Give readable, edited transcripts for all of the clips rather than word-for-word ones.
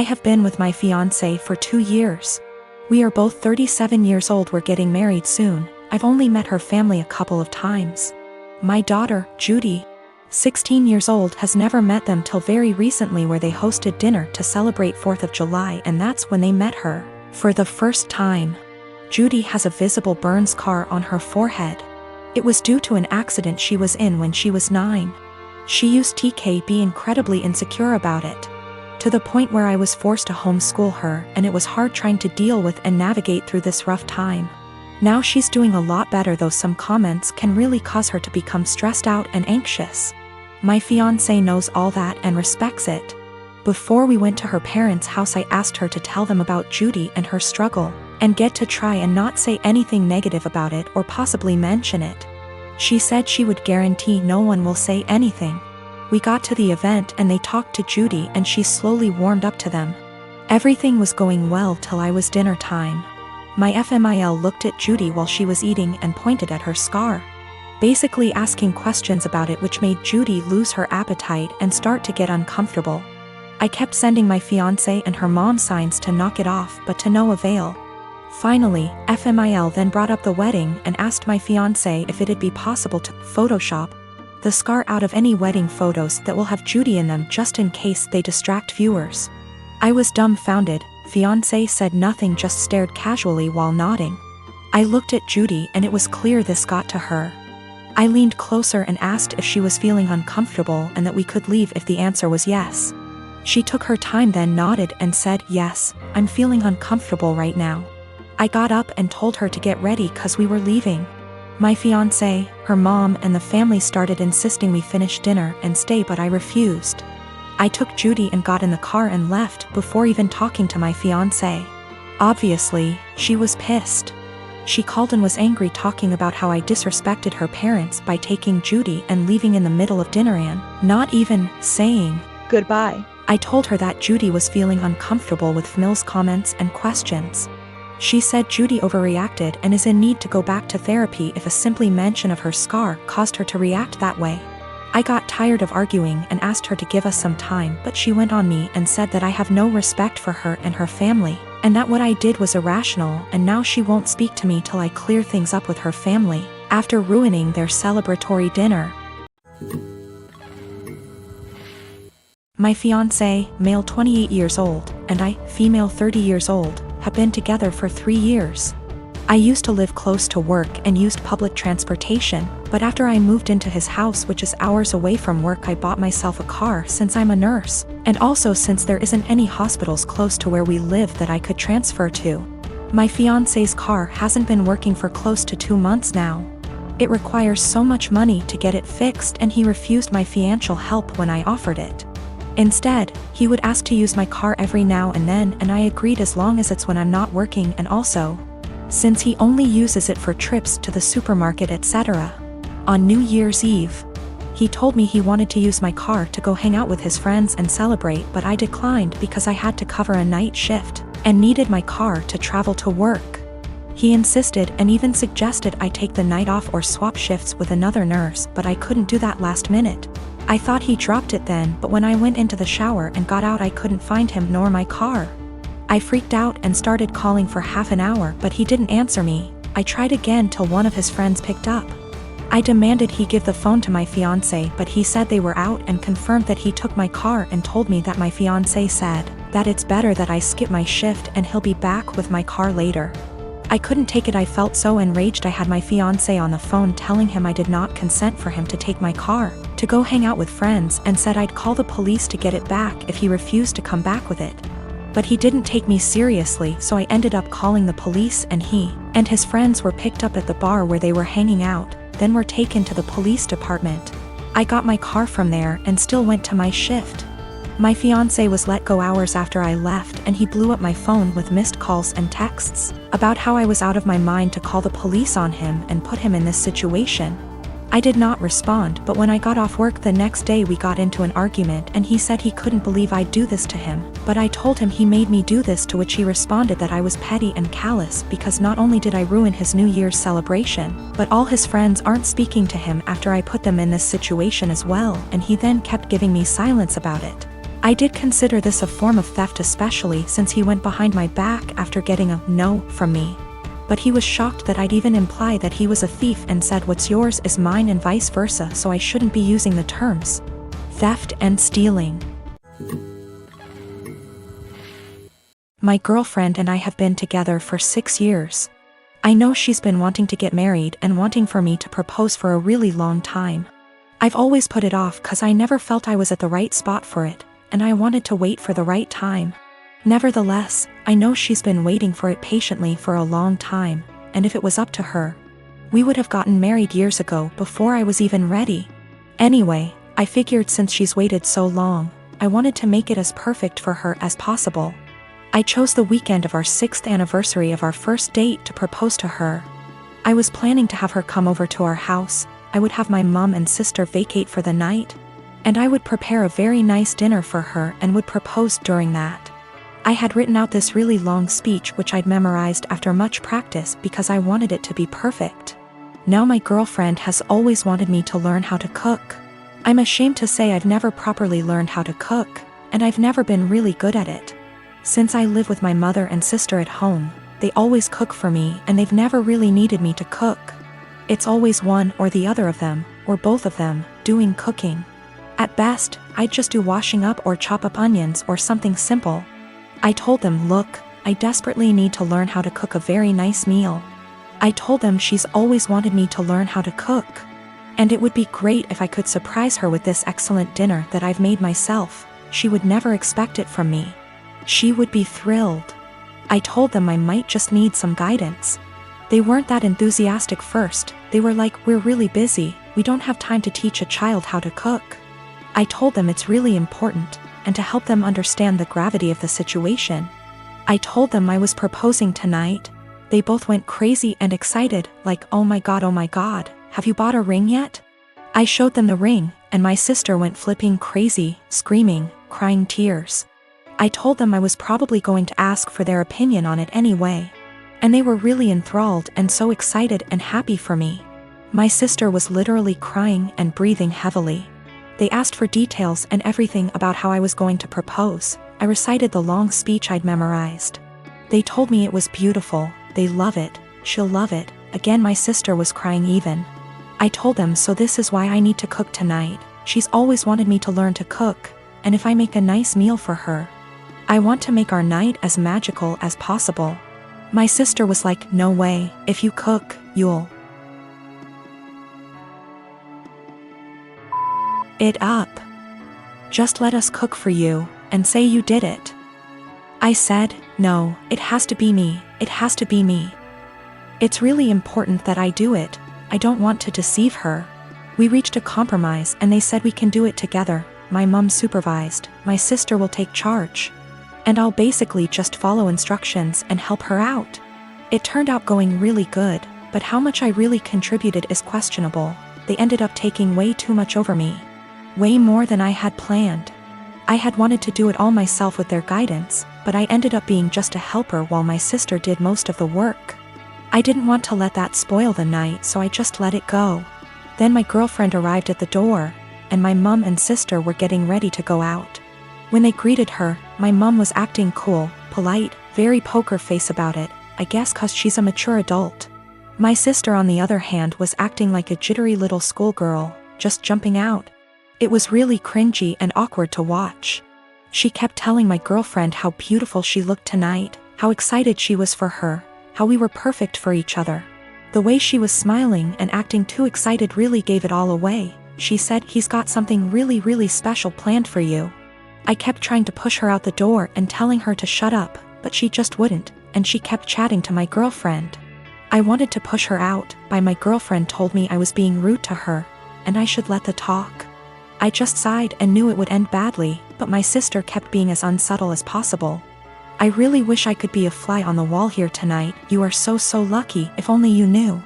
I have been with my fiancé for 2 years. We are both 37 years old. We're getting married soon. I've only met her family a couple of times. My daughter, Judy, 16 years old, has never met them till very recently, where they hosted dinner to celebrate 4th of July, and that's when they met her for the first time. Judy has a visible burn scar on her forehead. It was due to an accident she was in when she was 9. She used to be incredibly insecure about it, to the point where I was forced to homeschool her, and it was hard trying to deal with and navigate through this rough time. Now she's doing a lot better, though some comments can really cause her to become stressed out and anxious. My fiancé knows all that and respects it. Before we went to her parents' house, I asked her to tell them about Judy and her struggle, and get to try and not say anything negative about it or possibly mention it. She said she would guarantee no one will say anything. We got to the event and they talked to Judy, and she slowly warmed up to them. Everything was going well till it was dinner time. My FMIL looked at Judy while she was eating and pointed at her scar, basically asking questions about it, which made Judy lose her appetite and start to get uncomfortable. I kept sending my fiancé and her mom signs to knock it off, but to no avail. Finally, FMIL then brought up the wedding and asked my fiancé if it'd be possible to Photoshop the scar out of any wedding photos that will have Judy in them, just in case they distract viewers. I was dumbfounded. Fiancé said nothing, just stared casually while nodding. I looked at Judy and it was clear this got to her. I leaned closer and asked if she was feeling uncomfortable and that we could leave if the answer was yes. She took her time, then nodded and said, "Yes, I'm feeling uncomfortable right now." I got up and told her to get ready cause we were leaving. My fiancé, her mom and the family started insisting we finish dinner and stay, but I refused. I took Judy and got in the car and left before even talking to my fiancé. Obviously, she was pissed. She called and was angry, talking about how I disrespected her parents by taking Judy and leaving in the middle of dinner and not even saying goodbye. I told her that Judy was feeling uncomfortable with Mills' comments and questions. She said Judy overreacted and is in need to go back to therapy if a simply mention of her scar caused her to react that way. I got tired of arguing and asked her to give us some time, but she went on me and said that I have no respect for her and her family, and that what I did was irrational, and now she won't speak to me till I clear things up with her family, after ruining their celebratory dinner. My fiancé, male 28 years old, and I, female 30 years old, have been together for 3 years. I used to live close to work and used public transportation, but after I moved into his house, which is hours away from work, I bought myself a car since I'm a nurse, and also since there isn't any hospitals close to where we live that I could transfer to. My fiancé's car hasn't been working for close to 2 months now. It requires so much money to get it fixed, and he refused my financial help when I offered it. Instead, he would ask to use my car every now and then, and I agreed as long as it's when I'm not working, and also, since he only uses it for trips to the supermarket, etc. On New Year's Eve, he told me he wanted to use my car to go hang out with his friends and celebrate, but I declined because I had to cover a night shift and needed my car to travel to work. He insisted and even suggested I take the night off or swap shifts with another nurse, but I couldn't do that last minute. I thought he dropped it then, but when I went into the shower and got out, I couldn't find him nor my car. I freaked out and started calling for half an hour, but he didn't answer me. I tried again till one of his friends picked up. I demanded he give the phone to my fiancé, but he said they were out and confirmed that he took my car and told me that my fiancé said that it's better that I skip my shift and he'll be back with my car later. I couldn't take it. I felt so enraged. I had my fiancé on the phone telling him I did not consent for him to take my car to go hang out with friends, and said I'd call the police to get it back if he refused to come back with it. But he didn't take me seriously, so I ended up calling the police, and he and his friends were picked up at the bar where they were hanging out, then were taken to the police department. I got my car from there and still went to my shift. My fiancé was let go hours after I left, and he blew up my phone with missed calls and texts about how I was out of my mind to call the police on him and put him in this situation. I did not respond, but when I got off work the next day, we got into an argument and he said he couldn't believe I'd do this to him, but I told him he made me do this, to which he responded that I was petty and callous because not only did I ruin his New Year's celebration, but all his friends aren't speaking to him after I put them in this situation as well, and he then kept giving me silence about it. I did consider this a form of theft, especially since he went behind my back after getting a no from me. But he was shocked that I'd even imply that he was a thief and said what's yours is mine and vice versa, so I shouldn't be using the terms theft and stealing. My girlfriend and I have been together for 6 years. I know she's been wanting to get married and wanting for me to propose for a really long time. I've always put it off because I never felt I was at the right spot for it, and I wanted to wait for the right time. Nevertheless, I know she's been waiting for it patiently for a long time, and if it was up to her, we would have gotten married years ago before I was even ready. Anyway, I figured since she's waited so long, I wanted to make it as perfect for her as possible. I chose the weekend of our 6th anniversary of our first date to propose to her. I was planning to have her come over to our house, I would have my mom and sister vacate for the night, and I would prepare a very nice dinner for her and would propose during that. I had written out this really long speech which I'd memorized after much practice because I wanted it to be perfect. Now my girlfriend has always wanted me to learn how to cook. I'm ashamed to say I've never properly learned how to cook, and I've never been really good at it. Since I live with my mother and sister at home, they always cook for me and they've never really needed me to cook. It's always one or the other of them, or both of them, doing cooking. At best, I'd just do washing up or chop up onions or something simple. I told them, look, I desperately need to learn how to cook a very nice meal. I told them she's always wanted me to learn how to cook, and it would be great if I could surprise her with this excellent dinner that I've made myself. She would never expect it from me. She would be thrilled. I told them I might just need some guidance. They weren't that enthusiastic first. They were like, we're really busy, we don't have time to teach a child how to cook. I told them it's really important, and to help them understand the gravity of the situation, I told them I was proposing tonight. They both went crazy and excited, like, oh my god, have you bought a ring yet? I showed them the ring, and my sister went flipping crazy, screaming, crying tears. I told them I was probably going to ask for their opinion on it anyway, and they were really enthralled and so excited and happy for me. My sister was literally crying and breathing heavily. They asked for details and everything about how I was going to propose. I recited the long speech I'd memorized. They told me it was beautiful, they love it, she'll love it. Again, my sister was crying even. I told them, so this is why I need to cook tonight. She's always wanted me to learn to cook, and if I make a nice meal for her, I want to make our night as magical as possible. My sister was like, no way, if you cook, you'll it up. Just let us cook for you, and say you did it. I said, no, it has to be me, it has to be me. It's really important that I do it, I don't want to deceive her. We reached a compromise and they said we can do it together. My mom supervised, my sister will take charge, and I'll basically just follow instructions and help her out. It turned out going really good, but how much I really contributed is questionable. They ended up taking way too much over me. Way more than I had planned. I had wanted to do it all myself with their guidance, but I ended up being just a helper while my sister did most of the work. I didn't want to let that spoil the night, so I just let it go. Then my girlfriend arrived at the door, and my mom and sister were getting ready to go out. When they greeted her, my mom was acting cool, polite, very poker face about it, I guess 'cause she's a mature adult. My sister, on the other hand, was acting like a jittery little schoolgirl, just jumping out. It was really cringy and awkward to watch. She kept telling my girlfriend how beautiful she looked tonight, how excited she was for her, how we were perfect for each other. The way she was smiling and acting too excited really gave it all away. She said, he's got something really special planned for you. I kept trying to push her out the door and telling her to shut up, but she just wouldn't, and she kept chatting to my girlfriend. I wanted to push her out, but my girlfriend told me I was being rude to her, and I should let the talk. I just sighed and knew it would end badly, but my sister kept being as unsubtle as possible. I really wish I could be a fly on the wall here tonight. You are so lucky, if only you knew.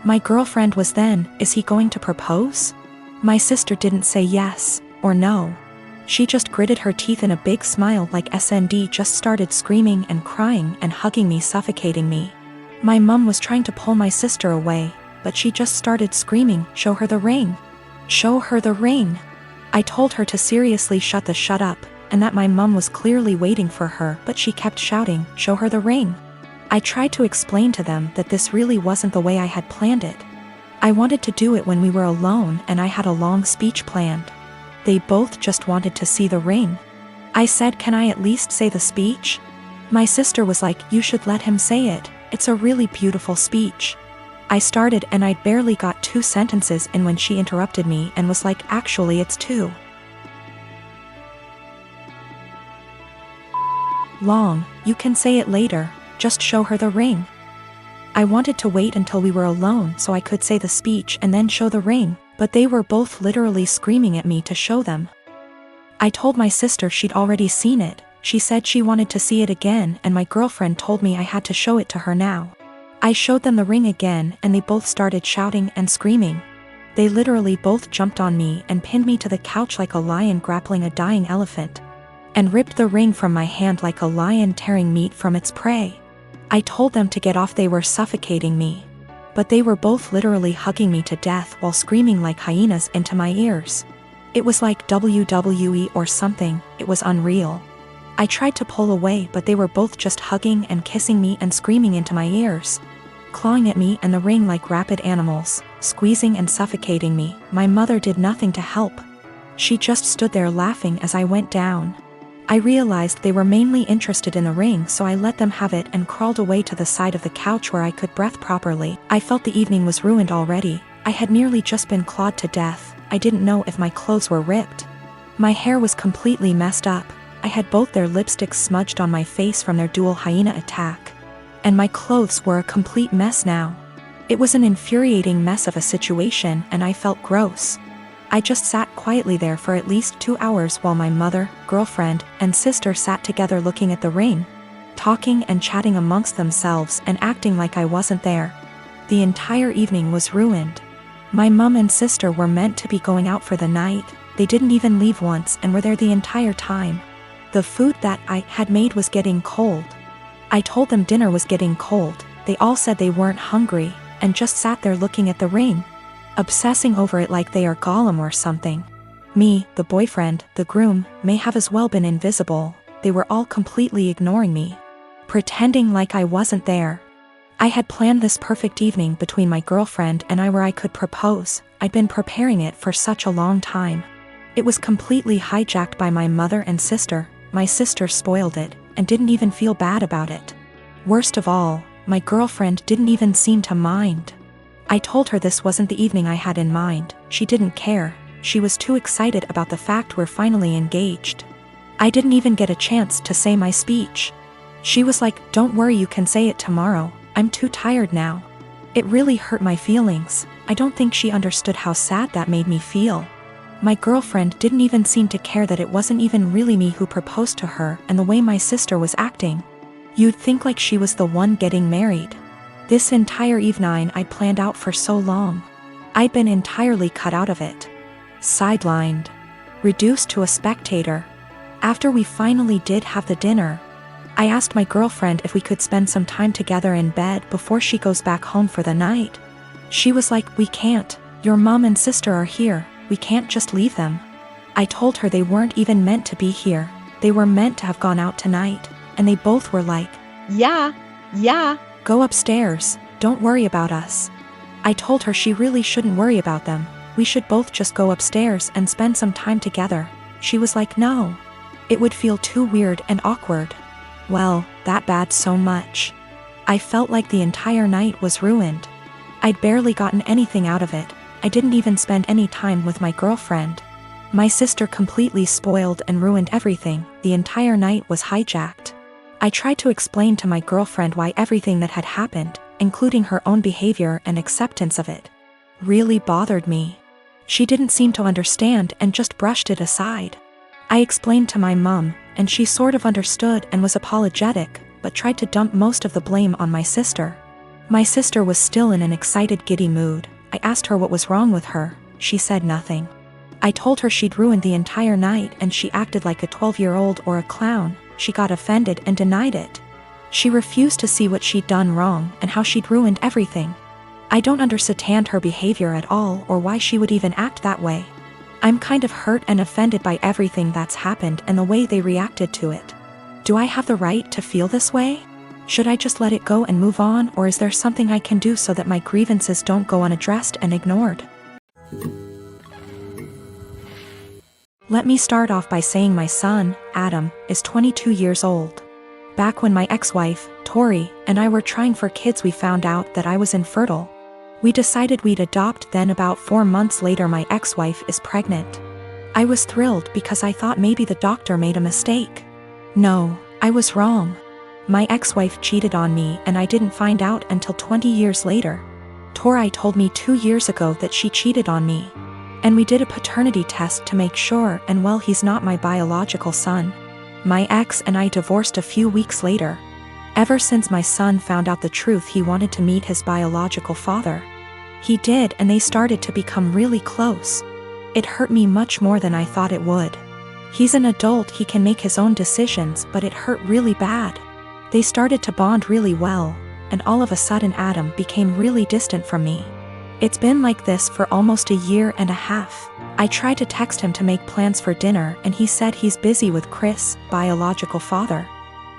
My girlfriend was then, is he going to propose? My sister didn't say yes, or no. She just gritted her teeth in a big smile like SND, just started screaming and crying and hugging me, suffocating me. My mom was trying to pull my sister away, but she just started screaming, show her the ring. Show her the ring. I told her to seriously shut up, and that my mum was clearly waiting for her, but she kept shouting, "Show her the ring." I tried to explain to them that this really wasn't the way I had planned it. I wanted to do it when we were alone and I had a long speech planned. They both just wanted to see the ring. I said, "Can I at least say the speech?" My sister was like, "You should let him say it. It's a really beautiful speech." I started and I'd barely got 2 sentences in when she interrupted me and was like, "Actually, it's 2 long. You can say it later. Just show her the ring." I wanted to wait until we were alone so I could say the speech and then show the ring, but they were both literally screaming at me to show them. I told my sister she'd already seen it. She said she wanted to see it again, and my girlfriend told me I had to show it to her now. I showed them the ring again and they both started shouting and screaming. They literally both jumped on me and pinned me to the couch like a lion grappling a dying elephant, and ripped the ring from my hand like a lion tearing meat from its prey. I told them to get off, they were suffocating me. But they were both literally hugging me to death while screaming like hyenas into my ears. It was like WWE or something, it was unreal. I tried to pull away, but they were both just hugging and kissing me and screaming into my ears, clawing at me and the ring like rabid animals, squeezing and suffocating me. My mother did nothing to help. She just stood there laughing as I went down. I realized they were mainly interested in the ring, so I let them have it and crawled away to the side of the couch where I could breathe properly. I felt the evening was ruined already. I had nearly just been clawed to death. I didn't know if my clothes were ripped. My hair was completely messed up. I had both their lipsticks smudged on my face from their dual hyena attack. And my clothes were a complete mess now. It was an infuriating mess of a situation and I felt gross. I just sat quietly there for at least 2 hours while my mother, girlfriend, and sister sat together looking at the ring, talking and chatting amongst themselves and acting like I wasn't there. The entire evening was ruined. My mum and sister were meant to be going out for the night. They didn't even leave once and were there the entire time. The food that I had made was getting cold. I told them dinner was getting cold. They all said they weren't hungry and just sat there looking at the ring, obsessing over it like they are Gollum or something. Me, the boyfriend, the groom, may have as well been invisible. They were all completely ignoring me, pretending like I wasn't there. I had planned this perfect evening between my girlfriend and I where I could propose. I'd been preparing it for such a long time. It was completely hijacked by my mother and sister. My sister spoiled it and didn't even feel bad about it. Worst of all, my girlfriend didn't even seem to mind. I told her this wasn't the evening I had in mind. She didn't care. She was too excited about the fact we're finally engaged. I didn't even get a chance to say my speech. She was like, "Don't worry, you can say it tomorrow. I'm too tired now." It really hurt my feelings. I don't think she understood how sad that made me feel. My girlfriend didn't even seem to care that it wasn't even really me who proposed to her, and the way my sister was acting, you'd think like she was the one getting married. This entire evening I'd planned out for so long. I'd been entirely cut out of it. Sidelined. Reduced to a spectator. After we finally did have the dinner, I asked my girlfriend if we could spend some time together in bed before she goes back home for the night. She was like, "We can't. Your mom and sister are here. We can't just leave them." I told her they weren't even meant to be here. They were meant to have gone out tonight, and they both were like, Yeah, go upstairs, don't worry about us." I told her she really shouldn't worry about them. We should both just go upstairs and spend some time together. She was like, "No. It would feel too weird and awkward." Well, that bad so much. I felt like the entire night was ruined. I'd barely gotten anything out of it. I didn't even spend any time with my girlfriend. My sister completely spoiled and ruined everything. The entire night was hijacked. I tried to explain to my girlfriend why everything that had happened, including her own behavior and acceptance of it, really bothered me. She didn't seem to understand and just brushed it aside. I explained to my mum, and she sort of understood and was apologetic, but tried to dump most of the blame on my sister. My sister was still in an excited, giddy mood. I asked her what was wrong with her. She said nothing. I told her she'd ruined the entire night and she acted like a 12-year-old or a clown. She got offended and denied it. She refused to see what she'd done wrong and how she'd ruined everything. I don't understand her behavior at all or why she would even act that way. I'm kind of hurt and offended by everything that's happened and the way they reacted to it. Do I have the right to feel this way? Should I just let it go and move on, or is there something I can do so that my grievances don't go unaddressed and ignored? Let me start off by saying my son, Adam, is 22 years old. Back when my ex-wife, Tori, and I were trying for kids, we found out that I was infertile. We decided we'd adopt, then about 4 months later my ex-wife is pregnant. I was thrilled because I thought maybe the doctor made a mistake. No, I was wrong. My ex-wife cheated on me and I didn't find out until 20 years later. Tori told me 2 years ago that she cheated on me. And we did a paternity test to make sure, and well, he's not my biological son. My ex and I divorced a few weeks later. Ever since my son found out the truth, he wanted to meet his biological father. He did, and they started to become really close. It hurt me much more than I thought it would. He's an adult, he can make his own decisions, but it hurt really bad. They started to bond really well, and all of a sudden Adam became really distant from me. It's been like this for almost a year and a half. I tried to text him to make plans for dinner and he said he's busy with Chris, biological father.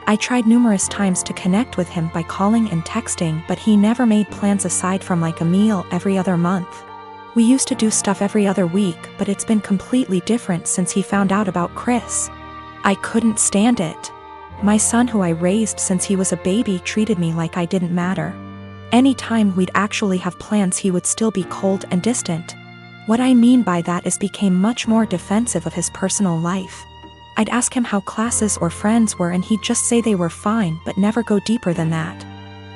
I tried numerous times to connect with him by calling and texting, but he never made plans aside from like a meal every other month. We used to do stuff every other week, but it's been completely different since he found out about Chris. I couldn't stand it. My son, who I raised since he was a baby, treated me like I didn't matter. Anytime we'd actually have plans, he would still be cold and distant. What I mean by that is became much more defensive of his personal life. I'd ask him how classes or friends were and he'd just say they were fine but never go deeper than that.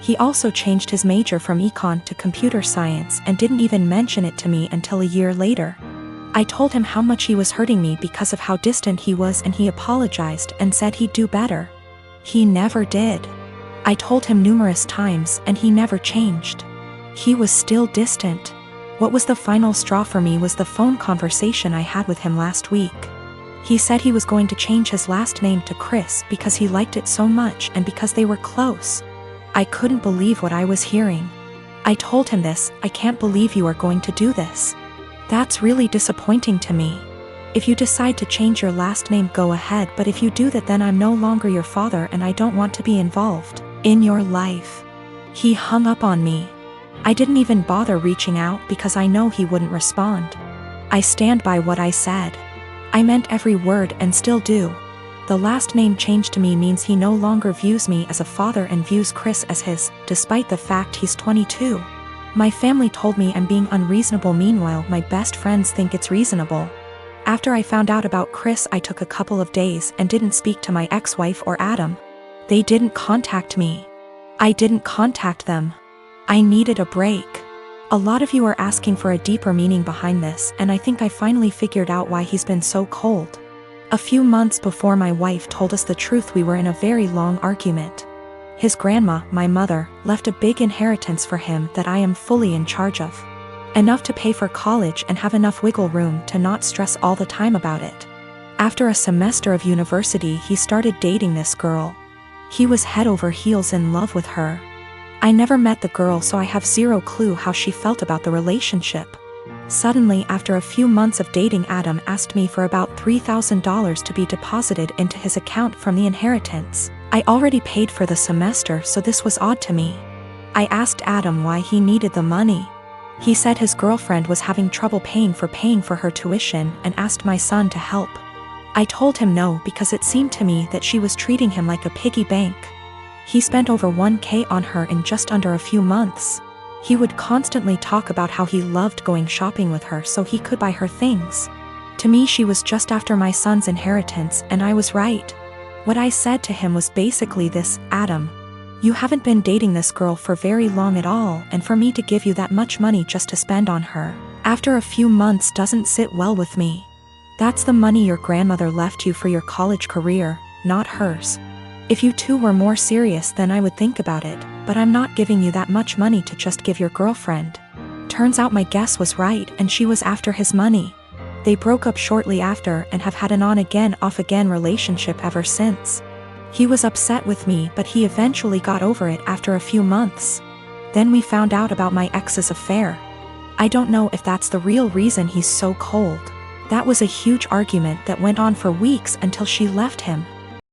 He also changed his major from econ to computer science and didn't even mention it to me until a year later. I told him how much he was hurting me because of how distant he was and he apologized and said he'd do better. He never did. I told him numerous times and he never changed. He was still distant. What was the final straw for me was the phone conversation I had with him last week. He said he was going to change his last name to Chris because he liked it so much and because they were close. I couldn't believe what I was hearing. I told him this. I can't believe you are going to do this. That's really disappointing to me. If you decide to change your last name, go ahead, but if you do that, then I'm no longer your father and I don't want to be involved in your life. He hung up on me. I didn't even bother reaching out because I know he wouldn't respond. I stand by what I said. I meant every word and still do. The last name change to me means he no longer views me as a father and views Chris as his, despite the fact he's 22. My family told me I'm being unreasonable, meanwhile my best friends think it's reasonable. After I found out about Chris, I took a couple of days and didn't speak to my ex-wife or Adam. They didn't contact me. I didn't contact them. I needed a break. A lot of you are asking for a deeper meaning behind this, and I think I finally figured out why he's been so cold. A few months before my wife told us the truth, we were in a very long argument. His grandma, my mother, left a big inheritance for him that I am fully in charge of. Enough to pay for college and have enough wiggle room to not stress all the time about it. After a semester of university, he started dating this girl. He was head over heels in love with her. I never met the girl, so I have zero clue how she felt about the relationship. Suddenly, after a few months of dating, Adam asked me for about $3,000 to be deposited into his account from the inheritance. I already paid for the semester, so this was odd to me. I asked Adam why he needed the money. He said his girlfriend was having trouble paying for her tuition and asked my son to help. I told him no because it seemed to me that she was treating him like a piggy bank. He spent over $1,000 on her in just under a few months. He would constantly talk about how he loved going shopping with her so he could buy her things. To me, she was just after my son's inheritance, and I was right. What I said to him was basically this: Adam, you haven't been dating this girl for very long at all, and for me to give you that much money just to spend on her after a few months doesn't sit well with me. That's the money your grandmother left you for your college career, not hers. If you two were more serious, then I would think about it, but I'm not giving you that much money to just give your girlfriend. Turns out my guess was right, and she was after his money. They broke up shortly after and have had an on-again, off-again relationship ever since. He was upset with me, but he eventually got over it after a few months. Then we found out about my ex's affair. I don't know if that's the real reason he's so cold. That was a huge argument that went on for weeks until she left him.